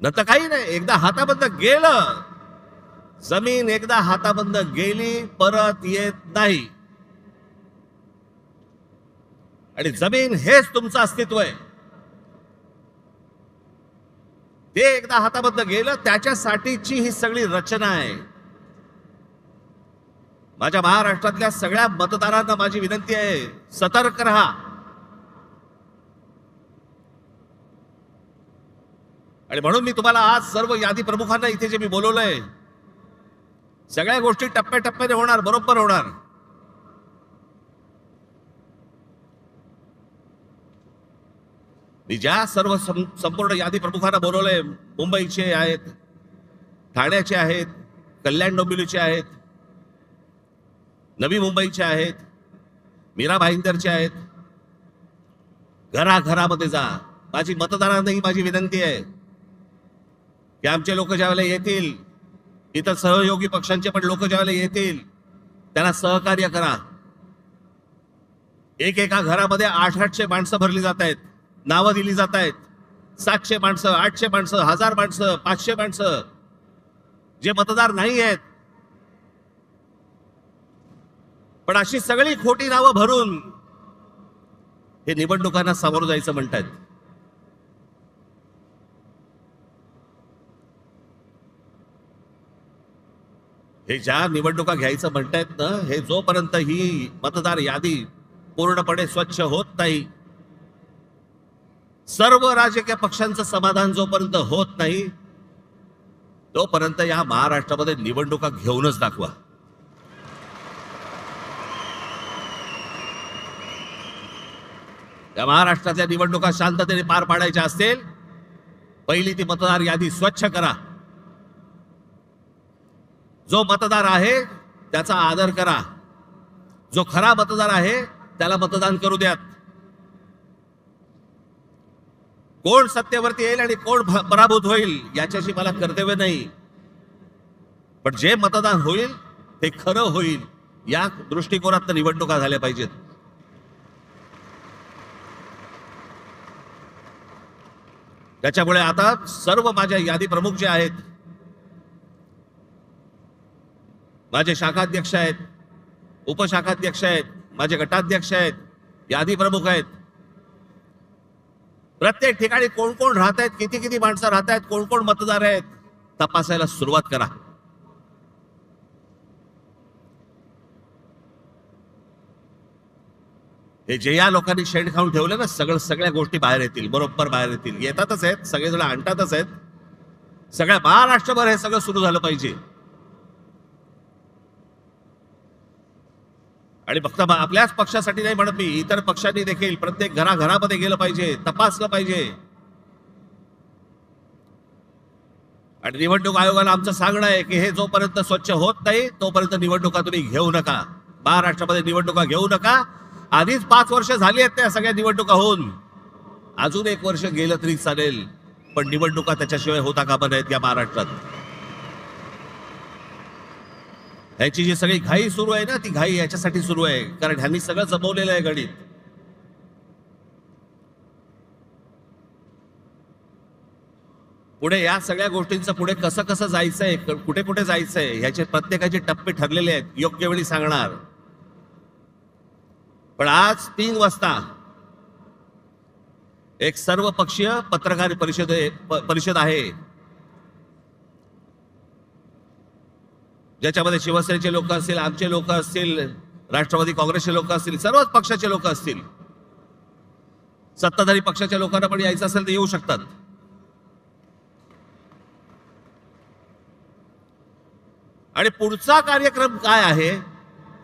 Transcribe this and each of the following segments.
नंतर काही नाही, एकदा हाताबंद गेलं, जमीन एकदा हाताबंद गेली परत येत नाही. आणि जमीन हेच तुमचं अस्तित्व आहे. ते एकदा हाताबंद गेलं, त्याच्यासाठीची ही सगळी रचना आहे. माझ्या महाराष्ट्रातल्या सगळ्या मतदारांना माझी विनंती आहे, सतर्क रहा. आणि म्हणून मी तुम्हाला आज सर्व यादी प्रमुखांना इथे जे मी बोलवलंय, सगळ्या गोष्टी टप्प्याटप्प्याने होणार, बरोबर होणार. मी ज्या सर्व संपूर्ण यादी प्रमुखांना बोलवलंय, मुंबईचे आहेत, ठाण्याचे आहेत, कल्याण डोंबिवलीचे आहेत, नवी मुंबईचे आहेत, मीरा भाईंदरचे आहेत. घराघरामध्ये जा. माझी मतदारांनाही माझी विनंती आहे की आमचे लोक ज्यावेळेला येतील, इतर सहयोगी पक्षांचे पण लोक ज्यावेळेला येतील, त्यांना सहकार्य करा. एका घरामध्ये 800 माणसं भरली जात आहेत, नावं दिली जात आहेत. 700 माणसं, 800 माणसं, 1000 माणसं, 500 माणसं, जे मतदार नाही आहेत. पण अशी सगळी खोटी नावं भरून हे निवडणुकांना सामोरं जायचं म्हणतायत. हे ज्या निवडणुका घ्यायचं म्हणतायत ना, हे जोपर्यंत ही मतदार यादी पूर्णपणे स्वच्छ होत नाही, सर्व राजकीय पक्षांचं समाधान जोपर्यंत होत नाही, तोपर्यंत या महाराष्ट्रामध्ये निवडणुका घेऊनच दाखवा. या महाराष्ट्रातल्या निवडणुका शांततेने पार पाडायच्या असतील, पहिली ती मतदार यादी स्वच्छ करा. जो मतदार आहे त्याचा आदर करा. जो खरा मतदार आहे त्याला मतदान करू द्यात. कोण सत्तेवरती येईल आणि कोण पराभूत होईल याच्याशी मला कर्तव्य नाही, पण जे मतदान होईल ते खरं होईल, या दृष्टिकोनात निवडणुका झाल्या पाहिजेत. त्याच्यामुळे आता सर्व माझ्या यादी प्रमुख जे आहेत, माझे शाखाध्यक्ष आहेत, उपशाखाध्यक्ष आहेत, माझे गटाध्यक्ष आहेत, यादी प्रमुख आहेत, प्रत्येक ठिकाणी कोण कोण राहत आहेत, किती किती माणसं राहत आहेत, कोण कोण मतदार आहेत, तपासायला सुरुवात करा. हे जे या लोकांनी शेण खाऊन ठेवलं ना, सगळ्या गोष्टी बाहेर येतील, बरोबर बाहेर येतील. येतातच आहेत, सगळेजण आणतातच आहेत. सगळ्या महाराष्ट्रभर हे सगळं सुरू झालं पाहिजे. आणि फक्त आपल्याच पक्षासाठी नाही म्हणत मी, इतर पक्षांनी देखील प्रत्येक घराघरामध्ये गेलं पाहिजे, तपासलं पाहिजे. आणि निवडणूक आयोगाला आमचं सांगणं आहे की हे जोपर्यंत स्वच्छ होत नाही, तोपर्यंत निवडणुका तुम्ही घेऊ नका. महाराष्ट्रामध्ये निवडणुका घेऊ नका. आधीच 5 वर्ष झाली आहेत त्या सगळ्या निवडणुका होऊन. अजून 1 वर्ष गेलं तरी चालेल, पण निवडणुका त्याच्याशिवाय होता कामा नयेत या महाराष्ट्रात. ह्याची जी सगळी घाई सुरू आहे ना, ती घाई याच्यासाठी सुरू आहे कारण ह्यांनी सगळं जमवलेलं आहे गणित. पुढे या सगळ्या गोष्टींचं पुढे कसं कसं जायचंय, कुठे कुठे जायचंय, ह्याचे प्रत्येकाचे टप्पे ठरलेले आहेत, योग्य वेळी सांगणार. पण आज 3 वाजता एक सर्वपक्षीय पत्रकार परिषद आहे, ज्याच्यामध्ये शिवसेनेचे लोक असतील, आमचे लोक असतील, राष्ट्रवादी काँग्रेसचे लोक असतील, सर्वच पक्षाचे लोक असतील. सत्ताधारी पक्षाच्या लोकांना पण यायचं असेल तर येऊ शकतात. आणि पुढचा कार्यक्रम काय आहे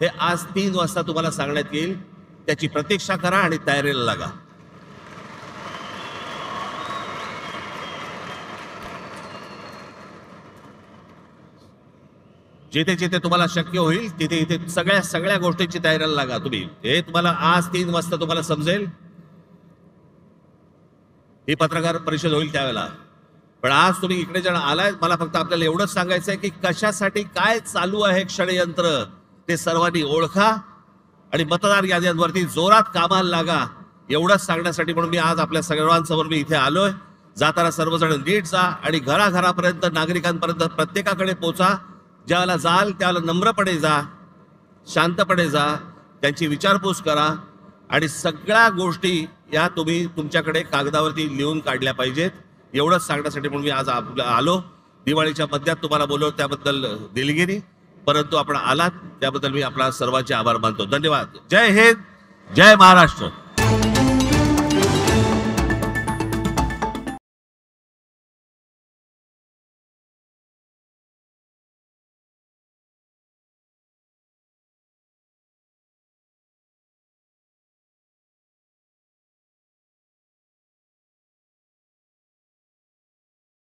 हे आज 3 वाजता तुम्हाला सांगण्यात येईल. त्याची प्रतीक्षा करा आणि तयारीला लागा. जिथे जिथे तुम्हाला शक्य होईल तिथे इथे सगळ्या गोष्टींची तयारीला लागा तुम्ही. हे तुम्हाला आज 3 वाजता तुम्हाला समजेल. ही पत्रकार परिषद होईल त्यावेळेला. पण आज तुम्ही इकडे जण आलाय, मला फक्त आपल्याला एवढंच सांगायचं आहे की कशासाठी काय चालू आहे षडयंत्र ते सर्वांनी ओळखा आणि मतदार याद्यांवरती जोरात कामाला लागा, एवढंच सांगण्यासाठी म्हणून मी आज आपल्या सर्वांसमोर मी इथे आलोय. जाताना सर्वजण नीट जा आणि घराघरापर्यंत नागरिकांपर्यंत प्रत्येकाकडे पोचा. ज्याला जाल त्याला नम्रपणे जा, शांतपणे जा, त्यांची विचारपूस करा आणि सगळ्या गोष्टी या तुम्ही तुमच्याकडे कागदावरती लिहून काढल्या पाहिजेत. एवढंच सांगण्यासाठी म्हणून मी आज आलो. दिवाळीच्या मध्यात तुम्हाला बोलवलं त्याबद्दल दिलगिरी, परंतु आपण आलात त्याबद्दल मी आपला सर्वांचे आभार मानतो. धन्यवाद. जय हिंद, जय महाराष्ट्र.